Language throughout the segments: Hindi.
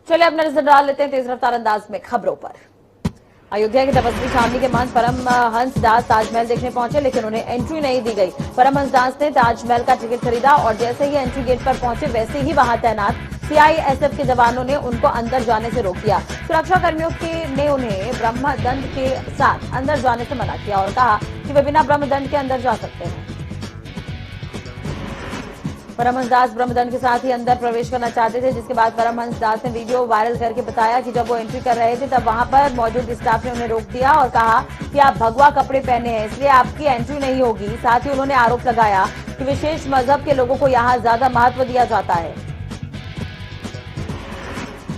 चलिए अब नजर डाल लेते हैं तेज रफ्तार अंदाज में खबरों पर। अयोध्या के तपस्वी छावनी के महंत परमहंस दास ताजमहल देखने पहुंचे, लेकिन उन्हें एंट्री नहीं दी गई। परमहंस दास ने ताजमहल का टिकट खरीदा और जैसे ही एंट्री गेट पर पहुंचे वैसे ही वहां तैनात सीआईएसएफ के जवानों ने उनको अंदर जाने से रोक दिया। सुरक्षा कर्मियों ने उन्हें ब्रह्मदंड के साथ अंदर जाने से मना किया और कहा कि वे बिना ब्रह्मदंड के अंदर जा सकते हैं। परमहंस दास ब्रह्मदंड के साथ ही अंदर प्रवेश करना चाहते थे, जिसके बाद परमहंस दास ने वीडियो वायरल करके बताया कि जब वो एंट्री कर रहे थे तब वहां पर मौजूद स्टाफ ने उन्हें रोक दिया और कहा कि आप भगवा कपड़े पहने हैं, इसलिए आपकी एंट्री नहीं होगी। साथ ही उन्होंने आरोप लगाया कि विशेष मजहब के लोगों को यहाँ ज्यादा महत्व दिया जाता है।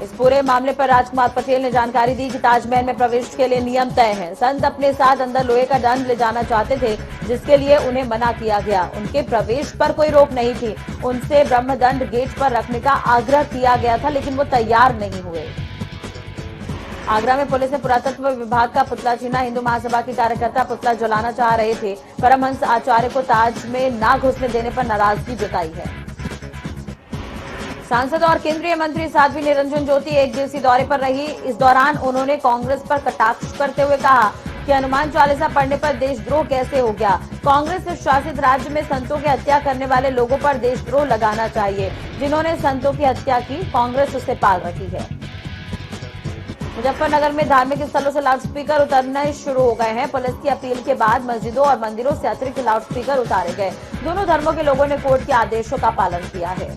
इस पूरे मामले पर राजकुमार पटेल ने जानकारी दी कि ताजमहल में प्रवेश के लिए नियम तय है। संत अपने साथ अंदर लोहे का दंड ले जाना चाहते थे, जिसके लिए उन्हें मना किया गया। उनके प्रवेश पर कोई रोक नहीं थी। उनसे ब्रह्मदंड गेट पर रखने का आग्रह किया गया था, लेकिन वो तैयार नहीं हुए। आगरा में पुलिस ने पुरातत्व विभाग का पुतला छीना। हिंदू महासभा के कार्यकर्ता पुतला जलाना चाह रहे थे। परमहंस आचार्य को ताज में न घुसने देने पर नाराजगी जताई है। सांसद और केंद्रीय मंत्री साध्वी निरंजन ज्योति एक दिवसीय दौरे पर रही। इस दौरान उन्होंने कांग्रेस पर कटाक्ष करते हुए कहा कि हनुमान चालीसा पढ़ने पर देशद्रोह कैसे हो गया। कांग्रेस शासित राज्य में संतों की हत्या करने वाले लोगों पर देशद्रोह लगाना चाहिए। जिन्होंने संतों की हत्या की, कांग्रेस उसे पाल रही है। मुजफ्फरनगर में धार्मिक स्थलों से लाउडस्पीकर उतारने शुरू हो गए हैं। पुलिस की अपील के बाद मस्जिदों और मंदिरों से अतिरिक्त लाउडस्पीकर उतारे गए। दोनों धर्मों के लोगों ने कोर्ट के आदेशों का पालन किया है।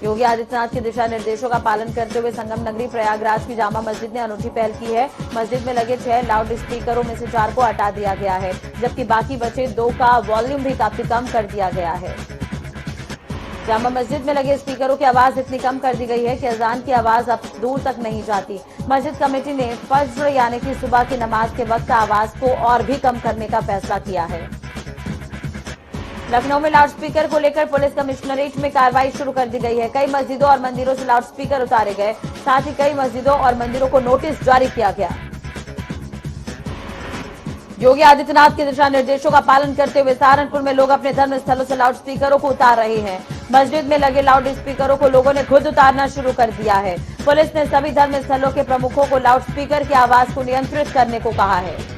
योगी आदित्यनाथ के दिशा निर्देशों का पालन करते हुए संगम नगरी प्रयागराज की जामा मस्जिद ने अनूठी पहल की है। मस्जिद में लगे 6 लाउड स्पीकरों में से 4 को हटा दिया गया है, जबकि बाकी बचे 2 का वॉल्यूम भी काफी कम कर दिया गया है। जामा मस्जिद में लगे स्पीकरों की आवाज इतनी कम कर दी गई है कि अजान की आवाज अब दूर तक नहीं जाती। मस्जिद कमेटी ने फज्र यानी कि सुबह की नमाज के वक्त आवाज को और भी कम करने का फैसला किया है। लखनऊ में लाउडस्पीकर को लेकर पुलिस कमिश्नरेट में कार्रवाई शुरू कर दी गई है। कई मस्जिदों और मंदिरों से लाउडस्पीकर उतारे गए। साथ ही कई मस्जिदों और मंदिरों को नोटिस जारी किया गया। योगी आदित्यनाथ के दिशा निर्देशों का पालन करते हुए सहारनपुर में लोग अपने धर्म स्थलों से लाउडस्पीकरों को उतार रहे हैं। मस्जिद में लगे लाउड स्पीकरों को लोगों ने खुद उतारना शुरू कर दिया है। पुलिस ने सभी धर्म स्थलों के प्रमुखों को लाउडस्पीकर की आवाज को नियंत्रित करने को कहा है।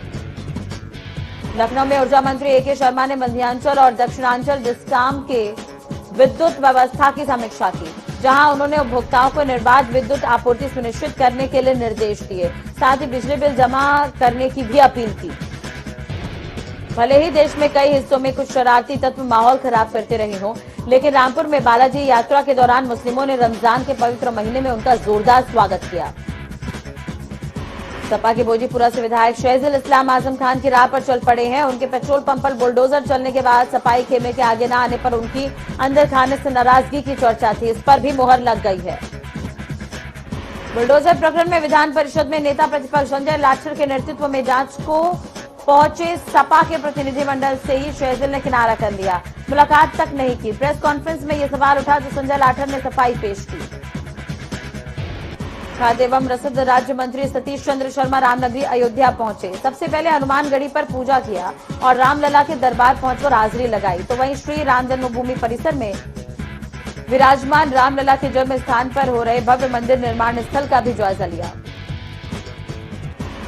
लखनऊ में ऊर्जा मंत्री एके शर्मा ने मध्यांचल और दक्षिणांचल डिस्काम के विद्युत व्यवस्था की समीक्षा की, जहां उन्होंने उपभोक्ताओं को निर्बाध विद्युत आपूर्ति सुनिश्चित करने के लिए निर्देश दिए। साथ ही बिजली बिल जमा करने की भी अपील की। भले ही देश में कई हिस्सों में कुछ शरारती तत्व माहौल खराब करते रहे हों, लेकिन रामपुर में बालाजी यात्रा के दौरान मुस्लिमों ने रमजान के पवित्र महीने में उनका जोरदार स्वागत किया। सपा के भोजीपुरा से विधायक शहजुल इस्लाम आजम खान की राह पर चल पड़े हैं। उनके पेट्रोल पंप पर बुलडोजर चलने के बाद सफाई खेमे के आगे न आने पर उनकी अंदर खाने से नाराजगी की चर्चा थी। इस पर भी मुहर लग गई है। बुलडोजर प्रकरण में विधान परिषद में नेता प्रतिपक्ष संजय लाठर के नेतृत्व में जांच को पहुंचे सपा के प्रतिनिधिमंडल से ही शहजुल ने किनारा कर लिया। मुलाकात तक नहीं की। प्रेस कॉन्फ्रेंस में यह सवाल उठा तो संजय लाठर ने सफाई पेश की। खाद्य एवं रसद राज्य मंत्री सतीश चंद्र शर्मा रामनगरी अयोध्या पहुंचे। सबसे पहले हनुमानगढ़ी पर पूजा किया और रामलला के दरबार पहुंचकर हाजिरी लगाई। तो वहीं श्री राम जन्मभूमि परिसर में विराजमान रामलला के जन्म स्थान पर हो रहे भव्य मंदिर निर्माण स्थल का भी जायजा लिया।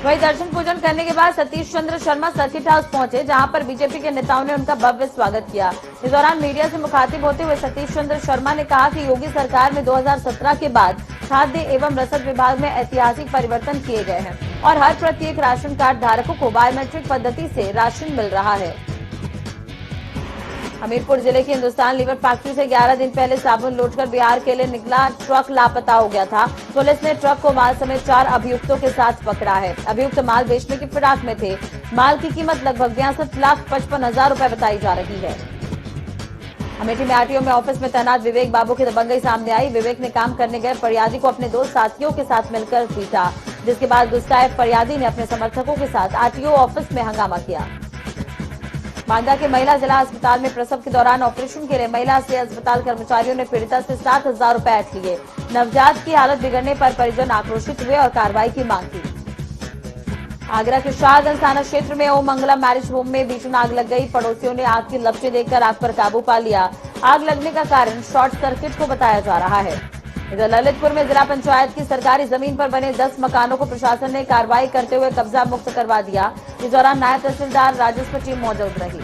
वहीं दर्शन पूजन करने के बाद सतीश चंद्र शर्मा सर्किट हाउस पहुंचे, जहां पर बीजेपी के नेताओं ने उनका भव्य स्वागत किया। इस दौरान मीडिया से मुखातिब होते हुए सतीश चंद्र शर्मा ने कहा कि योगी सरकार में 2017 के बाद खाद्य एवं रसद विभाग में ऐतिहासिक परिवर्तन किए गए हैं और हर प्रत्येक राशन कार्ड धारकों को बायोमेट्रिक पद्धति से राशन मिल रहा है। हमीरपुर जिले की हिंदुस्तान लीवर फैक्ट्री से 11 दिन पहले साबुन लूटकर बिहार के लिए निकला ट्रक लापता हो गया था। पुलिस ने ट्रक को माल समेत 4 अभियुक्तों के साथ पकड़ा है। अभियुक्त माल बेचने की फिराक में थे। माल की कीमत लगभग 62,55,000 रुपए बताई जा रही है। अमेठी में आरटीओ में ऑफिस में तैनात विवेक बाबू की दबंगई सामने आई। विवेक ने काम करने गए फरियादी को अपने 2 साथियों के साथ मिलकर पीटा, जिसके बाद गुस्साए फरियादी ने अपने समर्थकों के साथ आरटीओ ऑफिस में हंगामा किया। बांदा के महिला जिला अस्पताल में प्रसव के दौरान ऑपरेशन के लिए महिला से अस्पताल कर्मचारियों ने पीड़िता से 7,000 रुपए ऐंठ लिए। नवजात की हालत बिगड़ने पर परिजन आक्रोशित हुए और कार्रवाई की मांग की। आगरा के शाहगंज थाना क्षेत्र में ओम मंगला मैरिज होम में भीषण आग लग गई। पड़ोसियों ने आग की लपटें देखकर आग पर काबू पा लिया। आग लगने का कारण शॉर्ट सर्किट को बताया जा रहा है। इधर ललितपुर में जिला पंचायत की सरकारी जमीन पर बने 10 मकानों को प्रशासन ने कार्रवाई करते हुए कब्जा मुक्त करवा दिया। इस दौरान नायब तहसीलदार राजस्व टीम मौजूद रही।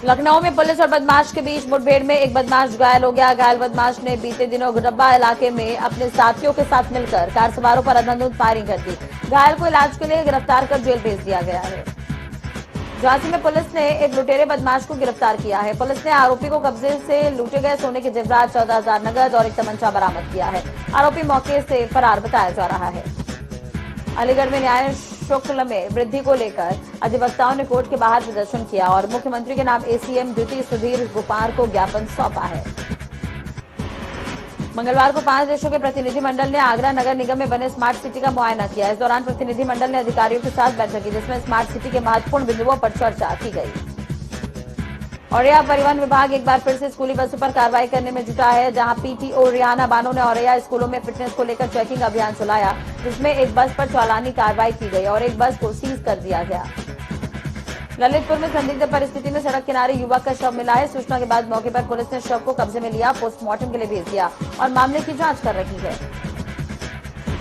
लखनऊ में पुलिस और बदमाश के बीच मुठभेड़ में एक बदमाश घायल हो गया। घायल बदमाश ने बीते दिनों गुडब्बा इलाके में अपने साथियों के साथ मिलकर कार सवारों पर अंधाधुंध फायरिंग कर दी। घायल को इलाज के लिए गिरफ्तार कर जेल भेज दिया गया है। झांसी में पुलिस ने एक लुटेरे बदमाश को गिरफ्तार किया है। पुलिस ने आरोपी को कब्जे से लूटे गए सोने के जेवरात, 14,000 नगद और एक तमंचा बरामद किया है। आरोपी मौके से फरार बताया जा रहा है। अलीगढ़ में न्याय शुल्क में वृद्धि को लेकर अधिवक्ताओं ने कोर्ट के बाहर प्रदर्शन किया और मुख्यमंत्री के नाम एसीएम द्वितीय सुधीर गुपार को ज्ञापन सौंपा है। मंगलवार को 5 देशों के प्रतिनिधिमंडल ने आगरा नगर निगम में बने स्मार्ट सिटी का मुआयना किया। इस दौरान प्रतिनिधिमंडल ने अधिकारियों के साथ बैठक की, जिसमें स्मार्ट सिटी के महत्वपूर्ण बिंदुओं पर चर्चा की गई। औरैया परिवहन विभाग एक बार फिर से स्कूली बसों पर कार्रवाई करने में जुटा है। जहां पीटीओ रियाना बानो ने औरैया स्कूलों में फिटनेस को लेकर चेकिंग अभियान चलाया, जिसमें एक बस पर चालानी कार्रवाई की गई और एक बस को सीज कर दिया गया। ललितपुर में संदिग्ध परिस्थिति में सड़क किनारे युवक का शव मिला है। सूचना के बाद मौके पर पुलिस ने शव को कब्जे में लिया, पोस्टमार्टम के लिए भेज दिया और मामले की जांच कर रही है।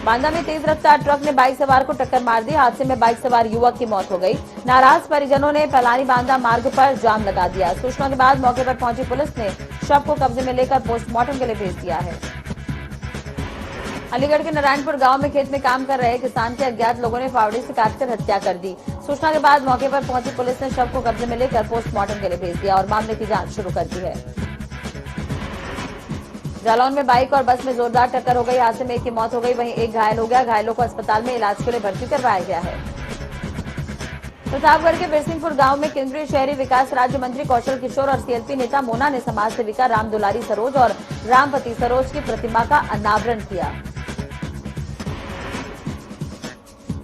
बांदा में तेज रफ्तार ट्रक ने बाइक सवार को टक्कर मार दी। हादसे में बाइक सवार युवक की मौत हो गई। नाराज परिजनों ने पलानी बांदा मार्ग पर जाम लगा दिया। सूचना के बाद मौके पर पहुंची पुलिस ने शव को कब्जे में लेकर पोस्टमार्टम के लिए भेज दिया है। अलीगढ़ के नारायणपुर गांव में खेत में काम कर रहे किसान के अज्ञात लोगों ने फावड़ी से काटकर हत्या कर दी। सूचना के बाद मौके पर पहुंची पुलिस ने शव को कब्जे में लेकर पोस्टमार्टम के लिए भेज दिया और मामले की जांच शुरू कर दी है। जालौन में बाइक और बस में जोरदार टक्कर हो गई। हादसे में एक की मौत हो गई, वहीं एक घायल हो गया। घायलों को अस्पताल में इलाज के लिए भर्ती करवाया गया है। प्रतापगढ़ के बिरसिंहपुर गांव में केंद्रीय शहरी विकास राज्य मंत्री कौशल किशोर और सीएलपी नेता मोना ने समाज सेविका राम दुलारी सरोज और रामपति सरोज की प्रतिमा का अनावरण किया।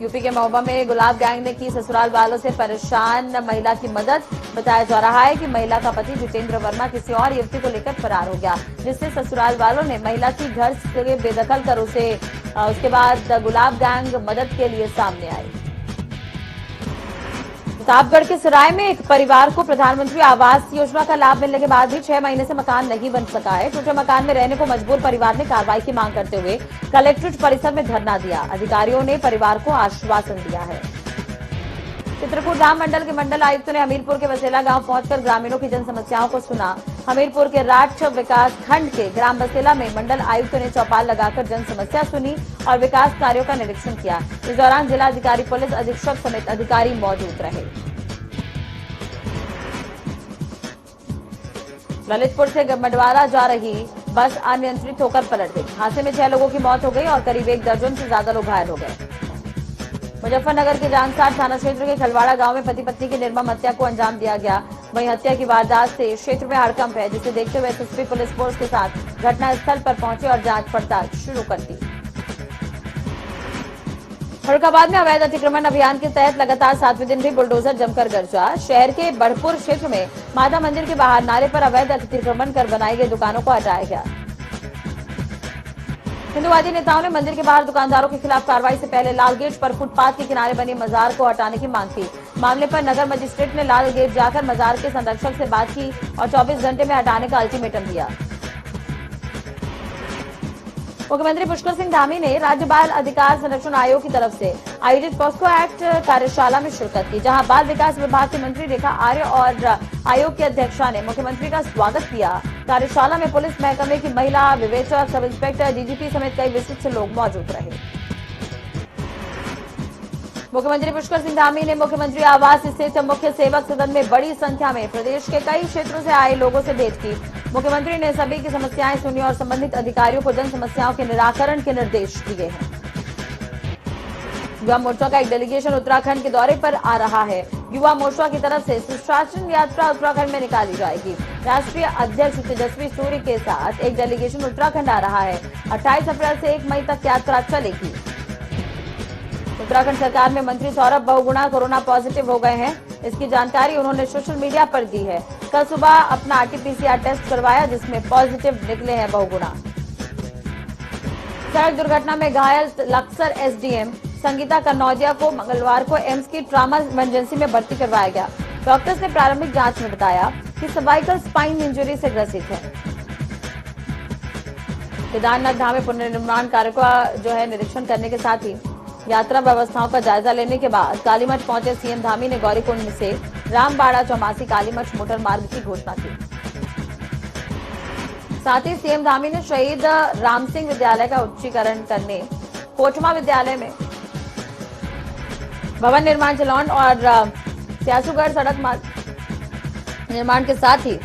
यूपी के महोबा में गुलाब गैंग ने की ससुराल वालों से परेशान महिला की मदद। बताया जा रहा है कि महिला का पति जितेंद्र वर्मा किसी और युवती को लेकर फरार हो गया, जिससे ससुराल वालों ने महिला की घर से बेदखल कर उसके बाद गुलाब गैंग मदद के लिए सामने आई। प्रतापगढ़ के सराय में एक परिवार को प्रधानमंत्री आवास योजना का लाभ मिलने के बाद भी 6 महीने से मकान नहीं बन सका है। टूटे मकान में रहने को मजबूर परिवार ने कार्रवाई की मांग करते हुए कलेक्ट्रेट परिसर में धरना दिया। अधिकारियों ने परिवार को आश्वासन दिया है। चित्रकूट धाम मंडल के मंडल आयुक्त ने हमीरपुर के बसेला गांव पहुंचकर ग्रामीणों की जन समस्याओं को सुना। हमीरपुर के राठ विकास खंड के ग्राम बसेला में मंडल आयुक्त ने चौपाल लगाकर जन समस्या सुनी और विकास कार्यों का निरीक्षण किया। इस दौरान जिलाधिकारी, पुलिस अधीक्षक समेत अधिकारी मौजूद रहे। ललितपुर से मडवारा जा रही बस अनियंत्रित होकर पलट गई। हादसे में 6 लोगों की मौत हो गई और करीब 1 दर्जन से ज्यादा लोग घायल हो गए। मुजफ्फरनगर के जानसार थाना क्षेत्र के खलवाड़ा गांव में पति पत्नी की निर्मम हत्या को अंजाम दिया गया। वहीं हत्या की वारदात से क्षेत्र में हड़कंप है, जिसे देखते हुए एसएसपी पुलिस फोर्स के साथ घटनास्थल पर पहुंचे और जांच पड़ताल शुरू कर दी। फर्रुखाबाद में अवैध अतिक्रमण अभियान के तहत लगातार 7वें दिन भी बुलडोजर जमकर गरजा। शहर के बड़पुर क्षेत्र में माता मंदिर के बाहर नाले पर अवैध अतिक्रमण कर बनाई गई दुकानों को हटाया गया। हिंदुवादी नेताओं ने मंदिर के बाहर दुकानदारों के खिलाफ कार्रवाई से पहले लाल गेट पर फुटपाथ के किनारे बनी मजार को हटाने की मांग की। मामले पर नगर मजिस्ट्रेट ने लाल गेट जाकर मजार के संरक्षक से बात की और 24 घंटे में हटाने का अल्टीमेटम दिया। मुख्यमंत्री पुष्कर सिंह धामी ने राज्य बाल अधिकार संरक्षण आयोग की तरफ से आयोजित पॉस्को एक्ट कार्यशाला में शिरकत की, जहां बाल विकास विभाग की मंत्री रेखा आर्य और आयोग की अध्यक्षा ने मुख्यमंत्री का स्वागत किया। कार्यशाला में पुलिस महकमे की महिला विवेचक, सब इंस्पेक्टर, डीजीपी समेत कई विशिष्ट लोग मौजूद रहे। मुख्यमंत्री पुष्कर सिंह धामी ने मुख्यमंत्री आवास स्थित मुख्य सेवक सदन में बड़ी संख्या में प्रदेश के कई क्षेत्रों से आए लोगों से भेंट की। मुख्यमंत्री ने सभी की समस्याएं सुनी और संबंधित अधिकारियों को जन समस्याओं के निराकरण के निर्देश दिए हैं। युवा मोर्चा का एक डेलीगेशन उत्तराखंड के दौरे पर आ रहा है। युवा मोर्चा की तरफ से सुशासन यात्रा उत्तराखंड में निकाली जाएगी। राष्ट्रीय अध्यक्ष तेजस्वी सूर्य के साथ एक डेलीगेशन उत्तराखंड आ रहा है। 28 अप्रैल से 1 मई तक यात्रा चलेगी। उत्तराखंड सरकार में मंत्री सौरभ बहुगुणा कोरोना पॉजिटिव हो गए हैं। इसकी जानकारी उन्होंने सोशल मीडिया पर दी है। कल सुबह अपना आरटीपीसीआर टेस्ट करवाया, जिसमें पॉजिटिव निकले हैं बहुगुणा। सड़क दुर्घटना में घायल लक्सर एसडीएम संगीता कन्नौजिया को मंगलवार को एम्स की ट्रॉमा इमरजेंसी में भर्ती करवाया गया। डॉक्टर्स ने प्रारंभिक जांच में बताया कि सर्वाइकल स्पाइन इंजरी से ग्रसित है। केदारनाथ धाम में पुनर्निर्माण कार्य का जो है निरीक्षण करने के साथ ही यात्रा व्यवस्थाओं का जायजा लेने के बाद कालीमठ पहुंचे सीएम धामी ने गौरीकुंड से रामबाड़ा चौमासी कालीमठ मोटर मार्ग की घोषणा की। साथ ही सीएम धामी ने शहीद राम सिंह विद्यालय का उच्चीकरण करने, कोटमा विद्यालय में भवन निर्माण, जलौन और सियासुगढ़ सड़क मार्ग निर्माण के साथ ही